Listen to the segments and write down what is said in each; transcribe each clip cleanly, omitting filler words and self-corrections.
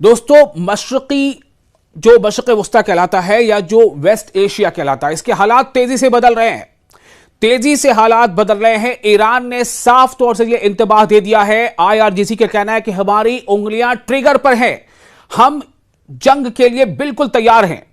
दोस्तों, जो मशरिक़ वस्ता कहलाता है या जो वेस्ट एशिया कहलाता है, इसके हालात तेजी से बदल रहे हैं। तेजी से हालात बदल रहे हैं। ईरान ने साफ तौर से यह इंतबाह दे दिया है। आईआरजीसी का कहना है कि हमारी उंगलियां ट्रिगर पर हैं, हम जंग के लिए बिल्कुल तैयार हैं।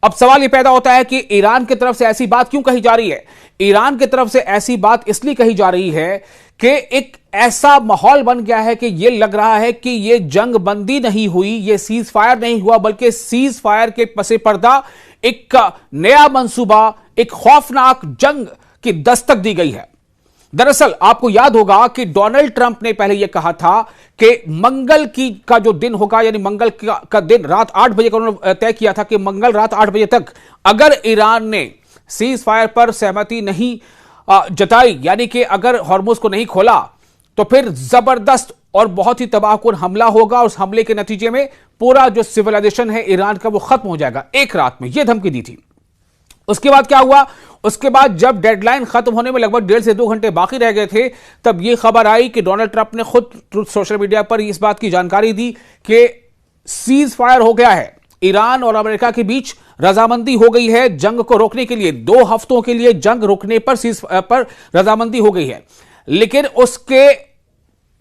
अब सवाल यह पैदा होता है कि ईरान की तरफ से ऐसी बात क्यों कही जा रही है। ईरान की तरफ से ऐसी बात इसलिए कही जा रही है कि एक ऐसा माहौल बन गया है कि यह लग रहा है कि यह जंग बंदी नहीं हुई, यह सीज फायर नहीं हुआ, बल्कि सीज फायर के पसे पर्दा एक नया मंसूबा, एक खौफनाक जंग की दस्तक दी गई है। दरअसल आपको याद होगा कि डोनाल्ड ट्रंप ने पहले यह कहा था कि मंगल का जो दिन होगा, यानी मंगल का दिन रात 8 बजे का उन्होंने तय किया था कि मंगल रात 8 बजे तक अगर ईरान ने सीज फायर पर सहमति नहीं जताई, यानी कि अगर हॉर्मुज को नहीं खोला, तो फिर जबरदस्त और बहुत ही तबाहकुन हमला होगा और उस हमले के नतीजे में पूरा जो सिविलाइजेशन है ईरान का वो खत्म हो जाएगा एक रात में। यह धमकी दी थी। उसके बाद क्या हुआ? उसके बाद जब डेडलाइन खत्म होने में लगभग 1.5 से 2 घंटे बाकी रह गए थे, तब यह खबर आई कि डोनाल्ड ट्रंप ने खुद ट्रुथ सोशल मीडिया पर इस बात की जानकारी दी कि सीज फायर हो गया है, ईरान और अमेरिका के बीच रजामंदी हो गई है जंग को रोकने के लिए। 2 हफ्तों के लिए जंग रोकने पर रजामंदी हो गई है। लेकिन उसके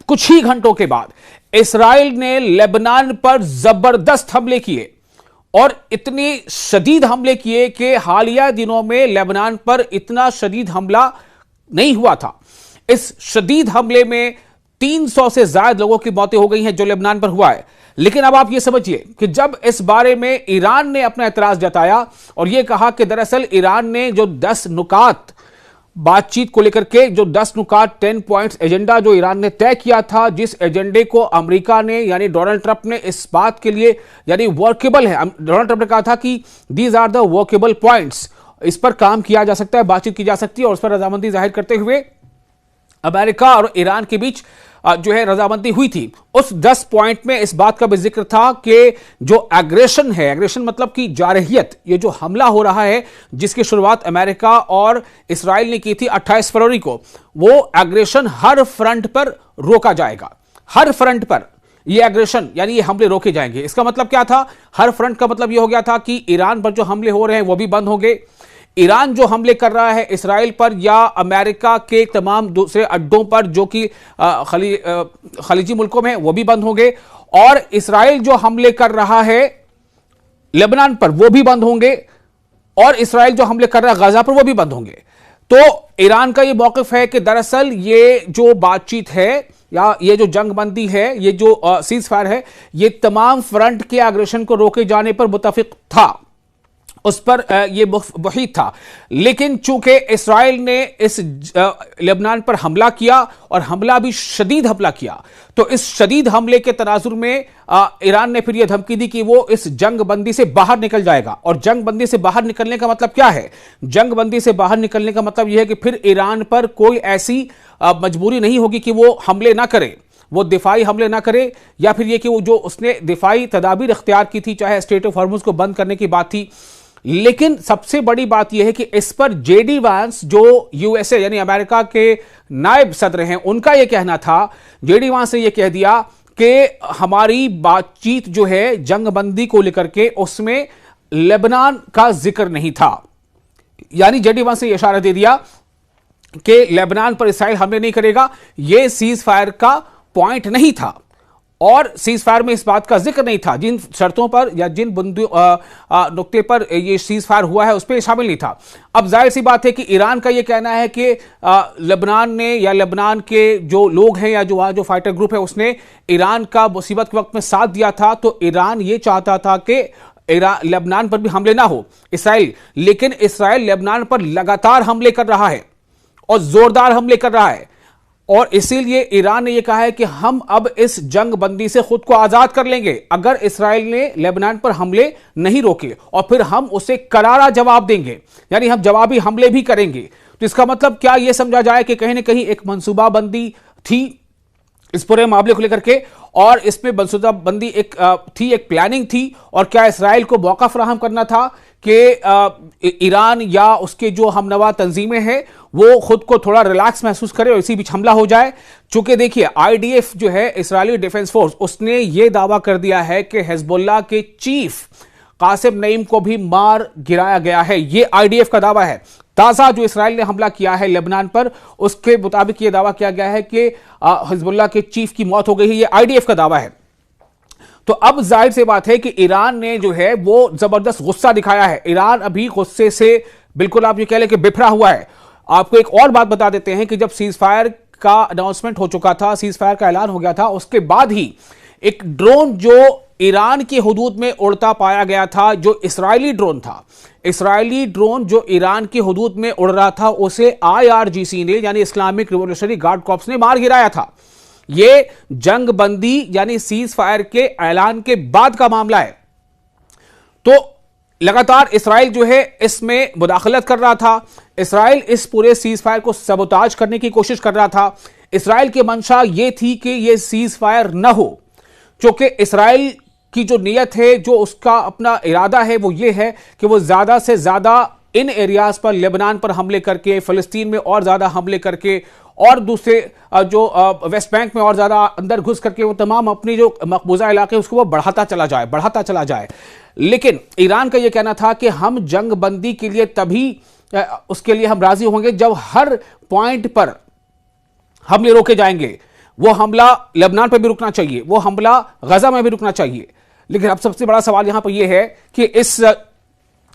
कुछ ही घंटों के बाद इस्राएल ने लेबनान पर जबरदस्त हमले किए और इतने शदीद हमले किए कि हालिया दिनों में लेबनान पर इतना शदीद हमला नहीं हुआ था। इस शदीद हमले में 300 से ज्यादा लोगों की मौतें हो गई हैं जो लेबनान पर हुआ है। लेकिन अब आप यह समझिए कि जब इस बारे में ईरान ने अपना एतराज जताया और यह कहा कि दरअसल ईरान ने जो 10 नुकात बातचीत को लेकर के, जो 10 नुकात 10 पॉइंट्स एजेंडा जो ईरान ने तय किया था, जिस एजेंडे को अमेरिका ने यानी डोनाल्ड ट्रंप ने इस बात के लिए यानी वर्केबल है, डोनाल्ड ट्रंप ने कहा था कि these are the workable points, इस पर काम किया जा सकता है, बातचीत की जा सकती है और उस पर रजामंदी जाहिर करते हुए अमेरिका और ईरान के बीच जो है रजामंदी हुई थी। उस 10 पॉइंट में इस बात का भी जिक्र था कि जो एग्रेशन है, एग्रेशन मतलब कि जारहियत, ये जो हमला हो रहा है जिसकी शुरुआत अमेरिका और इस्राएल ने की थी 28 फरवरी को, वो एग्रेशन हर फ्रंट पर रोका जाएगा। हर फ्रंट पर ये एग्रेशन यानी ये हमले रोके जाएंगे। इसका मतलब क्या था? हर फ्रंट का मतलब ये हो गया था कि ईरान पर जो हमले हो रहे हैं वो भी बंद होंगे, ईरान जो हमले कर रहा है इस्राएल पर या अमेरिका के तमाम दूसरे अड्डों पर जो कि खलीजी मुल्कों में, वो भी बंद होंगे, और इस्राएल जो हमले कर रहा है लेबनान पर वो भी बंद होंगे, और इस्राएल जो हमले कर रहा है गाजा पर वो भी बंद होंगे। तो ईरान का ये मौकिफ है कि दरअसल ये जो बातचीत है या ये जो जंगबंदी है, ये जो सीज फायर है, ये तमाम फ्रंट के एग्रेशन को रोके जाने पर मुत्तफिक था, उस पर यह वही था। लेकिन चूंकि इस्राएल ने इस लेबनान पर हमला किया और हमला भी शदीद हमला किया, तो इस शदीद हमले के तनाजुर में ईरान ने फिर यह धमकी दी कि वो इस जंगबंदी से बाहर निकल जाएगा। और जंगबंदी से बाहर निकलने का मतलब क्या है? जंगबंदी से बाहर निकलने का मतलब यह है कि फिर ईरान पर कोई ऐसी मजबूरी नहीं होगी कि वो हमले ना करे, वो दिफाई हमले ना करे, या फिर यह कि वो जो उसने दिफाई तदाबीर इख्तियार की थी, चाहे स्टेट ऑफ हॉर्मुज को बंद करने की बात थी। लेकिन सबसे बड़ी बात यह है कि इस पर जेडी वांस जो यूएसए यानी अमेरिका के नायब सदर हैं, उनका यह कहना था, जेडी वांस ने यह कह दिया कि हमारी बातचीत जो है जंगबंदी को लेकर के उसमें लेबनान का जिक्र नहीं था। यानी जेडी वांस ने यह इशारा दे दिया कि लेबनान पर इस्राएल हमले नहीं करेगा, यह सीज फायर का पॉइंट नहीं था और सीज फायर में इस बात का जिक्र नहीं था। जिन शर्तों पर या जिन नुक्ते पर यह सीज फायर हुआ है उस पर शामिल नहीं था। अब जाहिर सी बात है कि ईरान का यह कहना है कि लेबनान ने या लेबनान के जो लोग हैं या जो वहां जो फाइटर ग्रुप है उसने ईरान का मुसीबत के वक्त में साथ दिया था, तो ईरान ये चाहता था कि लेबनान पर भी हमले ना हो इसराइल। लेकिन इसराइल लेबनान पर लगातार हमले कर रहा है और जोरदार हमले कर रहा है, और इसीलिए ईरान ने यह कहा है कि हम अब इस जंगबंदी से खुद को आजाद कर लेंगे अगर इसराइल ने लेबनान पर हमले नहीं रोके, और फिर हम उसे करारा जवाब देंगे, यानी हम जवाबी हमले भी करेंगे। तो इसका मतलब क्या यह समझा जाए कि कहीं ना कहीं एक मंसूबाबंदी थी इस पूरे मामले को लेकर के, और इसमें मंसूबाबंदी एक प्लानिंग थी, और क्या इसराइल को मौका फराहम करना था कि ईरान या उसके जो हमनवा तंजीमें हैं वो खुद को थोड़ा रिलैक्स महसूस करे और इसी बीच हमला हो जाए। चूंकि देखिए आईडीएफ जो है, इस्राएली डिफेंस फोर्स, उसने ये दावा कर दिया है कि हिजबुल्लाह के चीफ कासिम नईम को भी मार गिराया गया है। यह आईडीएफ का दावा है। ताजा जो इस्राएल ने हमला किया है लेबनान पर, उसके मुताबिक यह दावा किया गया है कि हिजबुल्लाह के चीफ की मौत हो गई है। यह आईडीएफ का दावा है। तो अब जाहिर सी बात है कि ईरान ने जो है वो जबरदस्त गुस्सा दिखाया है। ईरान अभी गुस्से से बिल्कुल आप ये कह लें कि बिफरा हुआ है। आपको एक और बात बता देते हैं कि जब सीज फायर का अनाउंसमेंट हो चुका था, सीज फायर का ऐलान हो गया था, उसके बाद ही एक ड्रोन जो ईरान की हुदूद में उड़ता पाया गया था, जो इस्राएली ड्रोन था, इस्राएली ड्रोन जो ईरान की हुदूद में उड़ रहा था, उसे आईआरजीसी ने यानी इस्लामिक रिवॉल्यूशनरी गार्ड कॉर्प्स ने मार गिराया था। यह जंग बंदी यानी सीज फायर के ऐलान के बाद का मामला है। तो लगातार इस्राएल जो है इसमें मुदाखलत कर रहा था। इस्राएल इस पूरे सीज फायर को सबोताज करने की कोशिश कर रहा था। इस्राएल की मंशा यह थी कि यह सीज फायर न हो, क्योंकि इस्राएल की जो नीयत है, जो उसका अपना इरादा है, वो ये है कि वो ज्यादा से ज्यादा इन एरियाज पर, लेबनान पर हमले करके, फिलिस्तीन में और ज्यादा हमले करके और दूसरे जो वेस्ट बैंक में और ज्यादा अंदर घुस करके वो तमाम अपनी जो मकबूजा इलाके उसको वो बढ़ाता चला जाए। लेकिन ईरान का यह कहना था कि हम जंग बंदी के लिए तभी उसके लिए हम राजी होंगे जब हर पॉइंट पर हमले रोके जाएंगे। वो हमला लेबनान पर भी रुकना चाहिए, वो हमला गजा में भी रुकना चाहिए। लेकिन अब सबसे बड़ा सवाल यहां पर यह है कि इस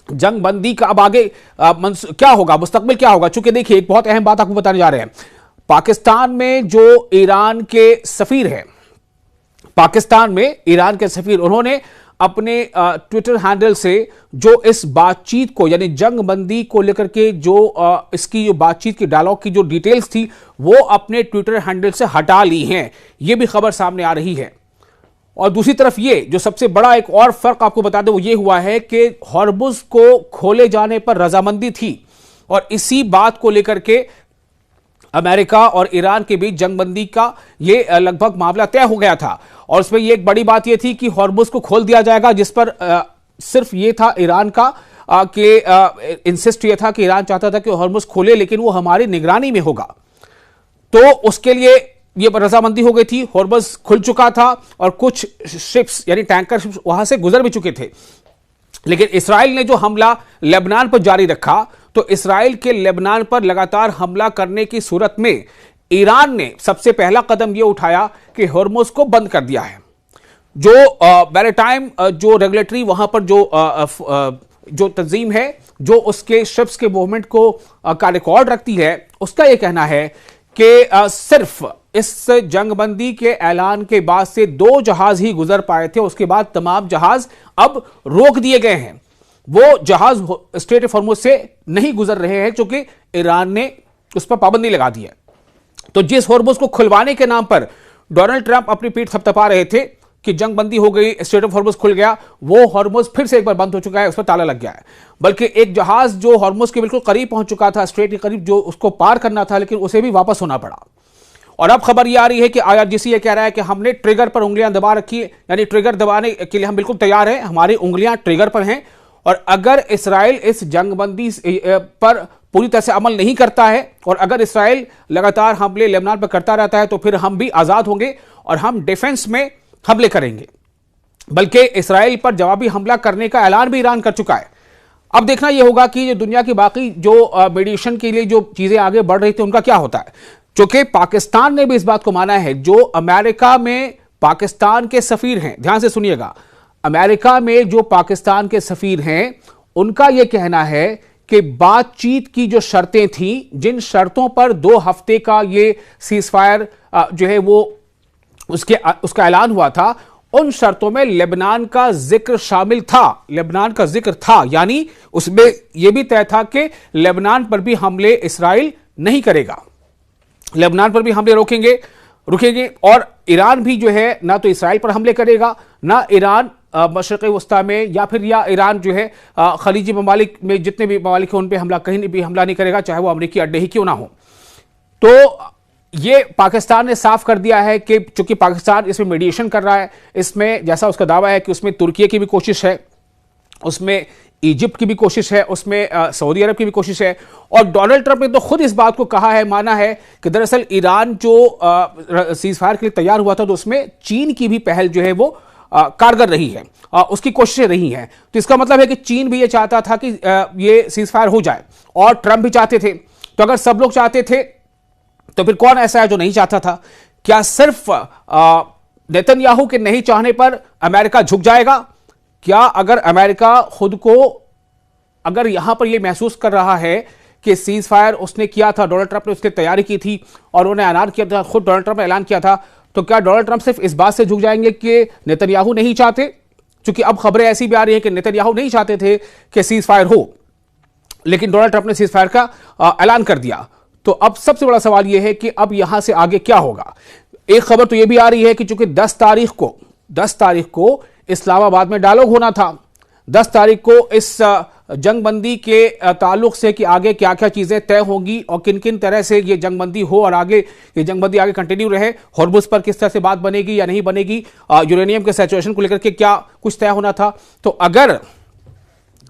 जंग बंदी का अब आगे क्या होगा, मुस्तकबिल क्या होगा। चूंकि देखिए एक बहुत अहम बात आपको बताने जा रहे हैं। पाकिस्तान में जो ईरान के सफीर हैं, पाकिस्तान में ईरान के सफीर, उन्होंने अपने ट्विटर हैंडल से जो इस बातचीत को यानी जंग बंदी को लेकर के जो इसकी जो बातचीत की डायलॉग की जो डिटेल्स थी वो अपने ट्विटर हैंडल से हटा ली हैं। ये भी खबर सामने आ रही है। और दूसरी तरफ ये जो सबसे बड़ा एक और फर्क आपको बता दें वो ये हुआ है कि हॉर्मुज़ को खोले जाने पर रजामंदी थी और इसी बात को लेकर के अमेरिका और ईरान के बीच जंगबंदी का ये लगभग मामला तय हो गया था। और उसमें ये एक बड़ी बात ये थी कि हॉर्मुज़ को खोल दिया जाएगा, जिस पर सिर्फ ये था ईरान का कि इंसिस्ट ये था कि ईरान चाहता था कि हॉर्मुज़ खोले, लेकिन वो हमारी निगरानी में होगा। तो उसके लिए ये रजामंदी हो गई थी। हॉर्मुज़ खुल चुका था और कुछ शिप्स यानी टैंकर शिप्स वहां से गुजर भी चुके थे। लेकिन इसराइल ने जो हमला लेबनान पर जारी रखा, तो इसराइल के लेबनान पर लगातार हमला करने की सूरत में ईरान ने सबसे पहला कदम यह उठाया कि हॉर्मुज़ को बंद कर दिया है। जो मैरीटाइम जो रेगुलेटरी वहां पर जो तंजीम है, जो उसके शिप्स के मूवमेंट को का रिकॉर्ड रखती है, उसका यह कहना है कि सिर्फ इस जंगबंदी के ऐलान के बाद से 2 जहाज ही गुजर पाए थे। उसके बाद तमाम जहाज अब रोक दिए गए हैं। वो जहाज स्ट्रेट ऑफ हॉर्मुज़ से नहीं गुजर रहे हैं क्योंकि ईरान ने उस पर पाबंदी लगा दी है। तो जिस हॉर्मुज़ को खुलवाने के नाम पर डोनाल्ड ट्रंप अपनी पीठ थपथपा रहे थे कि जंगबंदी हो गई, स्ट्रेट ऑफ हॉर्मुज़ खुल गया, वो हॉर्मुज़ फिर से एक बार बंद हो चुका है, उस पर ताला लग गया है। बल्कि एक जहाज जो हॉर्मुज़ के बिल्कुल करीब पहुंच चुका था, स्ट्रेट के करीब, जो उसको पार करना था, लेकिन उसे भी वापस होना पड़ा। और अब खबर यह आ रही है कि आईआरजीसी ये कह रहा है कि हमने ट्रिगर पर उंगलियां दबा रखी है, यानी ट्रिगर दबाने के लिए हम बिल्कुल तैयार हैं, हमारी उंगलियां ट्रिगर पर हैं। और अगर इसराइल इस जंगबंदी पर पूरी तरह से अमल नहीं करता है और अगर इसराइल लगातार हमले लेबनान पर करता रहता है, तो फिर हम भी आजाद होंगे और हम डिफेंस में हमले करेंगे। बल्कि इसराइल पर जवाबी हमला करने का ऐलान भी ईरान कर चुका है। अब देखना यह होगा कि दुनिया की बाकी जो मीडिएशन के लिए जो चीजें आगे बढ़ रही थी उनका क्या होता है। क्योंकि पाकिस्तान ने भी इस बात को माना है, जो अमेरिका में पाकिस्तान के सफीर हैं, ध्यान से सुनिएगा, अमेरिका में जो पाकिस्तान के सफीर हैं उनका यह कहना है कि बातचीत की जो शर्तें थी, जिन शर्तों पर 2 हफ्ते का ये सीज फायर जो है वो उसका ऐलान हुआ था, उन शर्तों में लेबनान का जिक्र शामिल था, लेबनान का जिक्र था। यानी उसमें यह भी तय था कि लेबनान पर भी हमले इसराइल नहीं करेगा, लेबनान पर भी हमले रुकेंगे और ईरान भी जो है ना तो इसराइल पर हमले करेगा, ना ईरान मशरिक़ वस्ता में या ईरान जो है खलीजी ममालिक में जितने भी ममालिक हैं उन पर हमला कहीं भी हमला नहीं करेगा, चाहे वो अमेरिकी अड्डे ही क्यों ना हो। तो ये पाकिस्तान ने साफ कर दिया है कि चूंकि पाकिस्तान इसमें मीडिएशन कर रहा है, इसमें जैसा उसका दावा है कि उसमें तुर्की की भी कोशिश है उसमें इजिप्ट की भी कोशिश है, उसमें सऊदी अरब की भी कोशिश है। और डोनाल्ड ट्रंप ने तो खुद इस बात को कहा है, माना है कि दरअसल ईरान जो सीज फायर के लिए तैयार हुआ था तो उसमें चीन की भी पहल जो है वो कारगर रही है, उसकी कोशिशें रही हैं। तो इसका मतलब है कि चीन भी ये चाहता था कि ये सीज फायर हो जाए और ट्रंप भी चाहते थे। तो अगर सब लोग चाहते थे तो फिर कौन ऐसा है जो नहीं चाहता था? क्या सिर्फ नेतन्याहू के नहीं चाहने पर अमेरिका झुक जाएगा? क्या अगर अमेरिका खुद को अगर यहां पर यह महसूस कर रहा है कि सीज फायर उसने किया था, डोनाल्ड ट्रंप ने उसकी तैयारी की थी और उन्हें ऐलान किया था, खुद डोनाल्ड ट्रंप ने ऐलान किया था, तो क्या डोनाल्ड ट्रंप सिर्फ इस बात से झुक जाएंगे कि नेतन्याहू नहीं चाहते? क्योंकि अब खबरें ऐसी भी आ रही हैं कि नेतन्याहू नहीं चाहते थे कि सीज फायर हो, लेकिन डोनाल्ड ट्रंप ने सीज फायर का ऐलान कर दिया। तो अब सबसे बड़ा सवाल यह है कि अब यहां से आगे क्या होगा? एक खबर तो यह भी आ रही है कि चूंकि 10 तारीख को इस्लामाबाद में डायलॉग होना था, 10 तारीख को इस जंगबंदी के ताल्लुक से कि आगे क्या क्या चीजें तय होंगी और किन किन तरह से ये जंगबंदी हो और आगे ये जंगबंदी आगे कंटिन्यू रहे, हॉर्मुज पर किस तरह से बात बनेगी या नहीं बनेगी, यूरेनियम के सैचुरेशन को लेकर के क्या कुछ तय होना था। तो अगर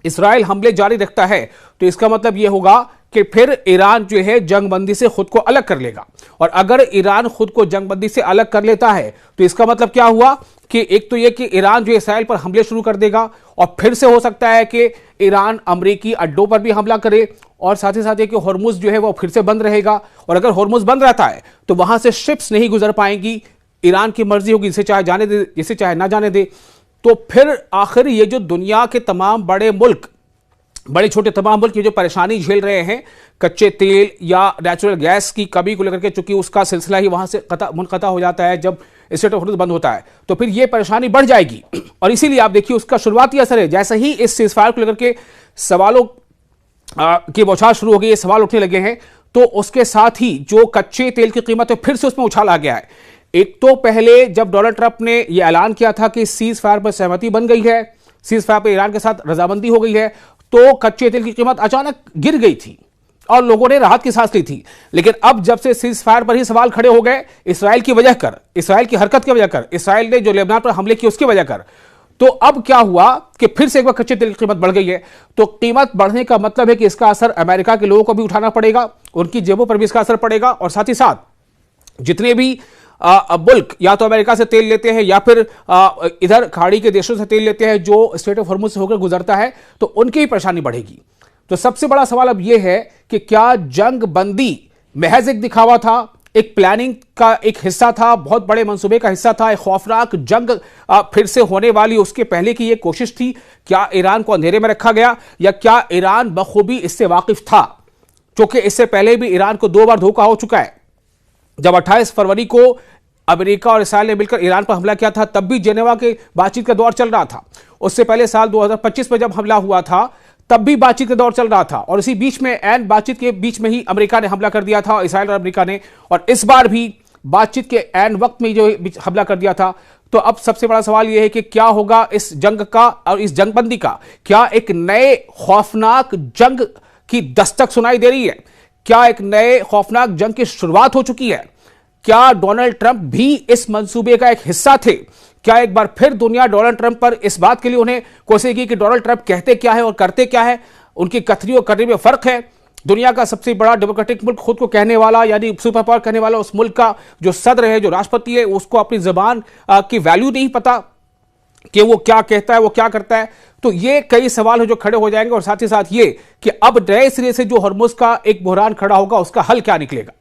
इस्राइल हमले जारी रखता है तो इसका मतलब यह होगा कि फिर ईरान जो है जंगबंदी से खुद को अलग कर लेगा। और अगर ईरान खुद को जंगबंदी से अलग कर लेता है तो इसका मतलब क्या हुआ कि एक तो यह कि ईरान जो इस्राइल पर हमले शुरू कर देगा और फिर से हो सकता है कि ईरान अमेरिकी अड्डों पर भी हमला करे, और साथ ही साथ ये कि हॉर्मुज जो है वो फिर से बंद रहेगा। और अगर हॉर्मुज बंद रहता है तो वहां से शिप्स नहीं गुजर पाएंगी, ईरान की मर्जी होगी, इसे चाहे जाने दे, इसे चाहे ना जाने दे। तो फिर आखिर ये जो दुनिया के तमाम बड़े मुल्क, बड़े छोटे तमाम मुल्क ये जो परेशानी झेल रहे हैं कच्चे तेल या नेचुरल गैस की कमी को लेकर के, चूंकि उसका सिलसिला ही वहां से मुनक़ता हो जाता है जब स्ट्रेट ऑफ हॉर्मुज बंद होता है, तो फिर ये परेशानी बढ़ जाएगी। और इसीलिए आप देखिए उसका शुरुआती असर है, जैसे ही इस सीज़फायर को लेकर के सवालों की बौछार शुरू हो गई, ये सवाल उठने लगे हैं, तो उसके साथ ही जो कच्चे तेल की कीमत है फिर से उसमें उछाल आ गया है। एक तो पहले जब डोनाल्ड ट्रंप ने यह ऐलान किया था कि सीज फायर पर सहमति बन गई है, सीज फायर पर ईरान के साथ रजामंदी हो गई है, तो कच्चे तेल की कीमत अचानक गिर गई थी और लोगों ने राहत की सांस ली थी। लेकिन अब जब से सीज फायर पर ही सवाल खड़े हो गए, इसराइल की वजह कर, इसराइल की हरकत की वजह कर, इसराइल ने जो लेबनान पर हमले किए उसकी वजह कर, तो अब क्या हुआ कि फिर से एक बार कच्चे तेल की कीमत बढ़ गई है। तो कीमत बढ़ने का मतलब है कि इसका असर अमेरिका के लोगों को भी उठाना पड़ेगा, उनकी जेबों पर भी इसका असर पड़ेगा। और साथ ही साथ जितने भी मुल्क या तो अमेरिका से तेल लेते हैं या फिर इधर खाड़ी के देशों से तेल लेते हैं जो स्ट्रेट ऑफ हॉर्मुज से होकर गुजरता है, तो उनकी भी परेशानी बढ़ेगी। तो सबसे बड़ा सवाल अब यह है कि क्या जंग बंदी महज एक दिखावा था, एक प्लानिंग का एक हिस्सा था, बहुत बड़े मंसूबे का हिस्सा था, एक खौफनाक जंग फिर से होने वाली उसके पहले की यह कोशिश थी? क्या ईरान को अंधेरे में रखा गया या क्या ईरान बखूबी इससे वाकिफ था? क्योंकि इससे पहले भी ईरान को 2 बार धोखा हो चुका है। जब 28 फरवरी को अमेरिका और इसराइल ने मिलकर ईरान पर हमला किया था, तब भी जेनेवा के बातचीत का दौर चल रहा था। उससे पहले साल 2025 में जब हमला हुआ था तब भी बातचीत का दौर चल रहा था, और इसी बीच में एन बातचीत के बीच में ही अमेरिका ने हमला कर दिया था, इसराइल और अमेरिका ने, और इस बार भी बातचीत के एन वक्त में जो हमला कर दिया था। तो अब सबसे बड़ा सवाल यह है कि क्या होगा इस जंग का और इस जंगबंदी का? क्या एक नए खौफनाक जंग की दस्तक सुनाई दे रही है? क्या एक नए खौफनाक जंग की शुरुआत हो चुकी है? क्या डोनाल्ड ट्रंप भी इस मंसूबे का एक हिस्सा थे? क्या एक बार फिर दुनिया डोनाल्ड ट्रंप पर इस बात के लिए उन्हें कोसेगी कि डोनाल्ड ट्रंप कहते क्या है और करते क्या है, उनकी कथनी और करने में फर्क है? दुनिया का सबसे बड़ा डेमोक्रेटिक मुल्क, खुद को कहने वाला यानी सुपर पावर कहने वाला, उस मुल्क का जो सदर है, जो राष्ट्रपति है, उसको अपनी जबान की वैल्यू नहीं पता कि वो क्या कहता है, वो क्या करता है। तो ये कई सवाल है जो खड़े हो जाएंगे, और साथ ही साथ ये कि अब नए सिरे से जो हॉर्मुज का एक बहरान खड़ा होगा उसका हल क्या निकलेगा।